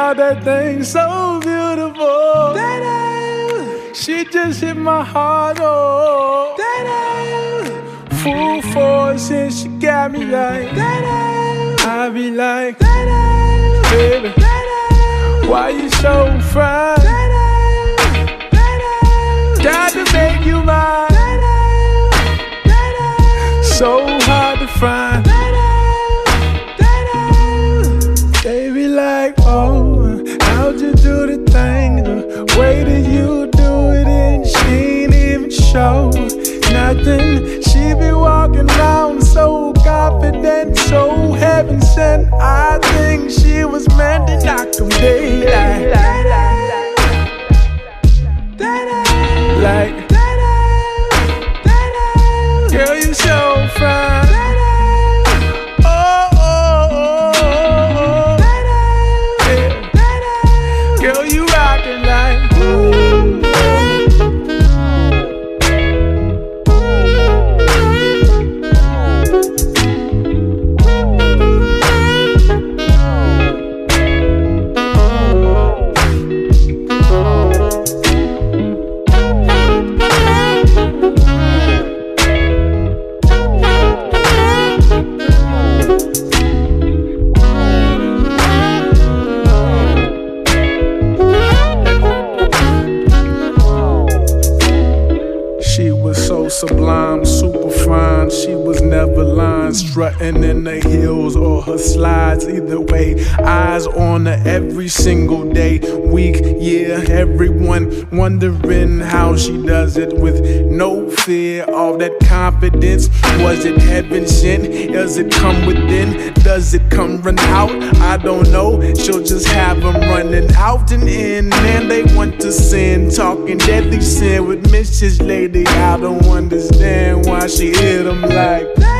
God, that thing so beautiful. She just hit my heart, oh. Full force and she got me like, I be like, baby, why you so fine? Got to make you mine. So hard to find. Baby like, oh, how'd you do the thing? The way that you do it and she ain't even show nothing. She be walking around so confident, so heaven sent. I think she was meant to knock them daylight. Like, girl, you so fine. Oh, oh, oh, oh, oh. Yeah. Girl, you rockin' like, ooh. Sublime, super fine. She was never lying, strutting in the heels or her slides. Either way, eyes on her every single day, week, year. Everyone wondering how she does it with no fear. All that confidence, was it heaven sent? Does it come within? Does it come run out? I don't know. She'll just have them running out and in, and they want to sin, talking deadly sin with Mrs. Lady. I don't understand why she hit them like that.